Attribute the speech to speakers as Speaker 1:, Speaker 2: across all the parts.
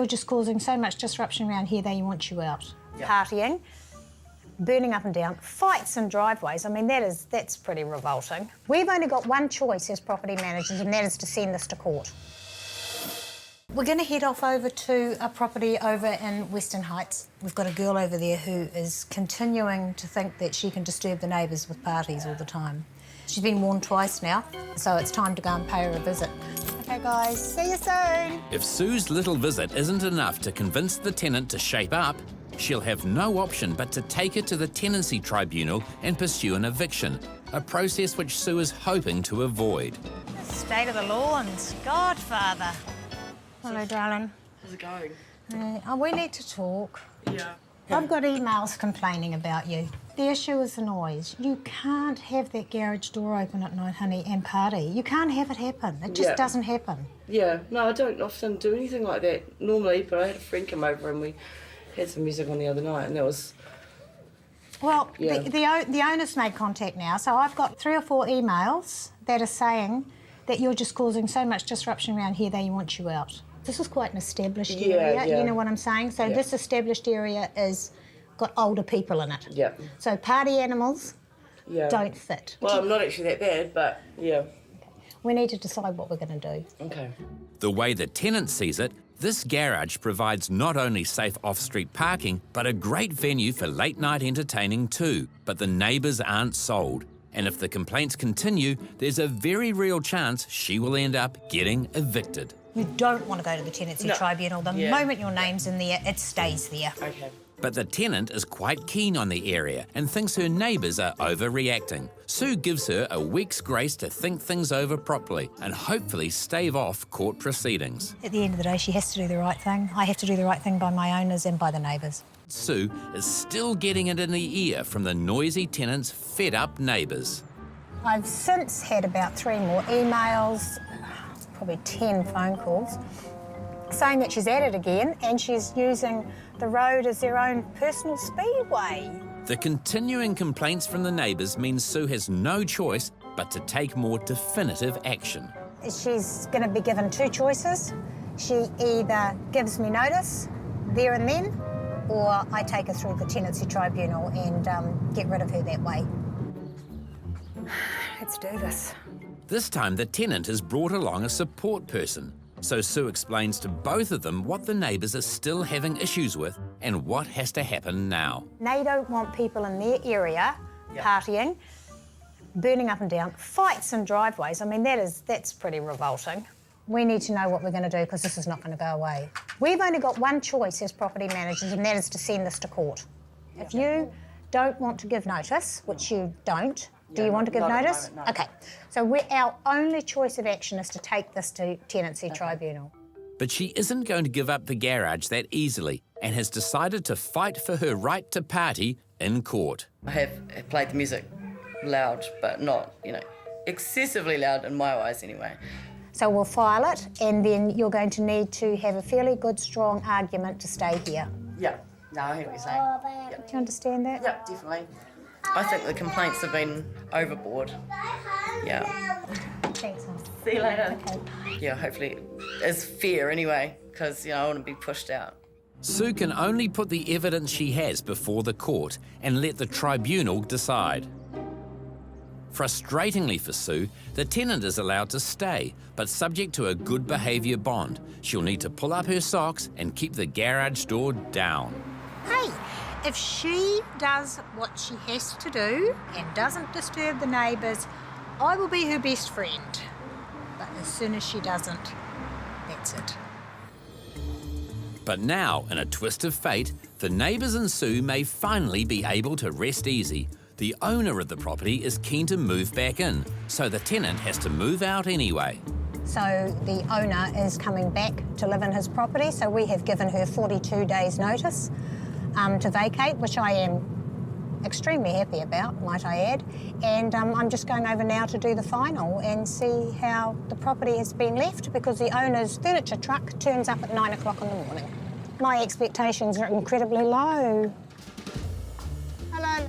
Speaker 1: You're just causing so much disruption around here, they want you out.
Speaker 2: Yep.
Speaker 1: Partying, burning up and down, fights in driveways. I mean, that's pretty revolting. We've only got one choice as property managers, and that is to send this to court. We're going to head off over to a property over in Western Heights. We've got a girl over there who is continuing to think that she can disturb the neighbours with parties all the time. She's been warned twice now, so it's time to go and pay her a visit. OK, guys, see you soon.
Speaker 3: If Sue's little visit isn't enough to convince the tenant to shape up, she'll have no option but to take her to the tenancy tribunal and pursue an eviction, a process which Sue is hoping to avoid.
Speaker 1: State of the lawns, Godfather. Hello, darling.
Speaker 2: How's it going?
Speaker 1: We need to talk.
Speaker 2: Yeah.
Speaker 1: I've got emails complaining about you. The issue is the noise. You can't have that garage door open at night, honey, and party. You can't have it happen. It just doesn't happen.
Speaker 2: Yeah, no, I don't often do anything like that normally, but I had a friend come over and we had some music on the other night, and that was...
Speaker 1: Well, the owner's made contact now, so I've got 3 or 4 emails that are saying that you're just causing so much disruption around here, they want you out. This is quite an established area, you know what I'm saying? So this established area is got older people in it.
Speaker 2: Yeah.
Speaker 1: So party animals don't fit.
Speaker 2: Well, I'm not actually that bad, but yeah.
Speaker 1: We need to decide what we're going to do.
Speaker 2: Okay.
Speaker 3: The way the tenant sees it, this garage provides not only safe off-street parking, but a great venue for late-night entertaining too. But the neighbours aren't sold. And if the complaints continue, there's a very real chance she will end up getting evicted.
Speaker 1: You don't want to go to the tenancy tribunal. The moment your name's in there, it stays there.
Speaker 2: Okay.
Speaker 3: But the tenant is quite keen on the area and thinks her neighbours are overreacting. Sue gives her a week's grace to think things over properly and hopefully stave off court proceedings.
Speaker 1: At the end of the day, she has to do the right thing. I have to do the right thing by my owners and by the neighbours.
Speaker 3: Sue is still getting it in the ear from the noisy tenant's fed-up neighbours.
Speaker 1: I've since had about 3 more emails, probably 10 phone calls, saying that she's at it again and she's using the road as their own personal speedway.
Speaker 3: The continuing complaints from the neighbours means Sue has no choice but to take more definitive action.
Speaker 1: She's going to be given 2 choices. She either gives me notice there and then, or I take her through the tenancy tribunal and get rid of her that way. Let's do this.
Speaker 3: This time the tenant has brought along a support person. So Sue explains to both of them what the neighbours are still having issues with and what has to happen now.
Speaker 1: They don't want people in their area partying, burning up and down, fights in driveways. I mean, that's pretty revolting. We need to know what we're going to do because this is not going to go away. We've only got one choice as property managers, and that is to send this to court. If you don't want to give notice, which you don't, do you want to give notice?
Speaker 2: No.
Speaker 1: OK, so our only choice of action is to take this to tenancy tribunal.
Speaker 3: But she isn't going to give up the garage that easily and has decided to fight for her right to party in court.
Speaker 2: I have played the music loud, but not, excessively loud in my eyes anyway.
Speaker 1: So we'll file it, and then you're going to need to have a fairly good, strong argument to stay here.
Speaker 2: Yeah. No, I hear what you're saying.
Speaker 1: Do you understand that?
Speaker 2: Yeah, definitely. I think the complaints have been overboard. Yeah.
Speaker 1: Thanks, hon.
Speaker 2: See you later.
Speaker 1: Okay.
Speaker 2: Yeah, hopefully it's fair anyway, because, I want to be pushed out.
Speaker 3: Sue can only put the evidence she has before the court and let the tribunal decide. Frustratingly for Sue, the tenant is allowed to stay, but subject to a good behaviour bond. She'll need to pull up her socks and keep the garage door down.
Speaker 1: Hey, if she does what she has to do and doesn't disturb the neighbours, I will be her best friend. But as soon as she doesn't, that's it.
Speaker 3: But now, in a twist of fate, the neighbours and Sue may finally be able to rest easy. The owner of the property is keen to move back in, so the tenant has to move out anyway.
Speaker 1: So the owner is coming back to live in his property, so we have given her 42 days' notice to vacate, which I am extremely happy about, might I add. And I'm just going over now to do the final and see how the property has been left, because the owner's furniture truck turns up at 9 o'clock in the morning. My expectations are incredibly low. Hello.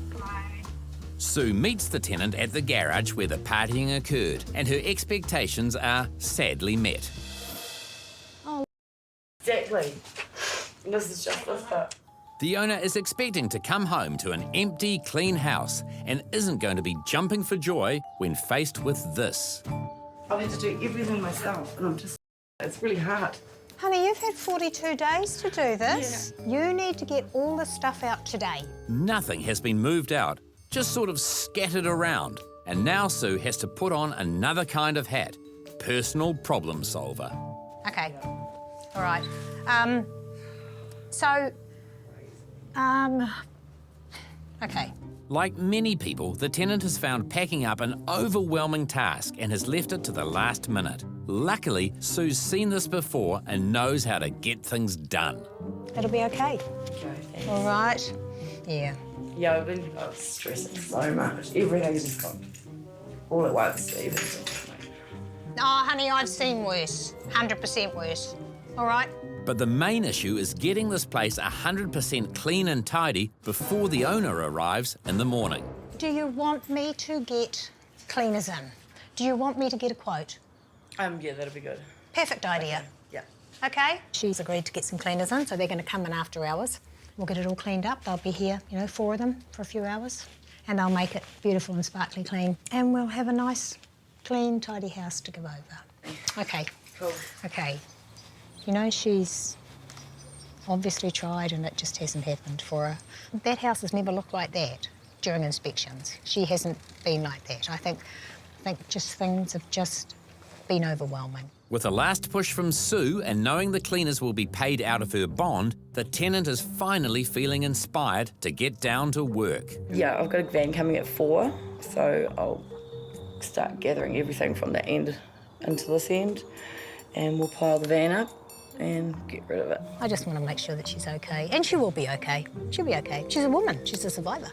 Speaker 3: Sue meets the tenant at the garage where the partying occurred, and her expectations are sadly met.
Speaker 2: Exactly Exactly. And this is just this bit.
Speaker 3: The owner is expecting to come home to an empty, clean house and isn't going to be jumping for joy when faced with this.
Speaker 2: I've had to do everything myself, and it's really hard.
Speaker 1: Honey, you've had 42 days to do this. Yeah. You need to get all the stuff out today.
Speaker 3: Nothing has been moved out, just sort of scattered around. And now Sue has to put on another kind of hat, personal problem solver.
Speaker 1: Okay, all right. Okay.
Speaker 3: Like many people, the tenant has found packing up an overwhelming task and has left it to the last minute. Luckily, Sue's seen this before and knows how to get things done.
Speaker 1: It'll be okay.
Speaker 2: Okay, thanks.
Speaker 1: All right. Yeah.
Speaker 2: Yeah, I've been stressing so much. Everything's just gone all at once, even.
Speaker 1: Oh, honey, I've seen worse. 100% worse. All right?
Speaker 3: But the main issue is getting this place 100% clean and tidy before the owner arrives in the morning.
Speaker 1: Do you want me to get cleaners in? Do you want me to get a quote?
Speaker 2: Yeah, that'll be good.
Speaker 1: Perfect idea.
Speaker 2: Okay. Yeah.
Speaker 1: Okay? She's agreed to get some cleaners in, so they're going to come in after hours. We'll get it all cleaned up. They'll be here, 4 of them for a few hours. And they'll make it beautiful and sparkly clean. And we'll have a nice, clean, tidy house to give over. Okay.
Speaker 2: Cool.
Speaker 1: Okay. She's obviously tried and it just hasn't happened for her. That house has never looked like that during inspections. She hasn't been like that. I think just things have just been overwhelming.
Speaker 3: With a last push from Sue and knowing the cleaners will be paid out of her bond, the tenant is finally feeling inspired to get down to work.
Speaker 2: Yeah, I've got a van coming at 4, so I'll start gathering everything from that end into this end, and we'll pile the van up and get rid of it.
Speaker 1: I just want to make sure that she's okay. And she will be okay. She'll be okay. She's a woman. She's a survivor.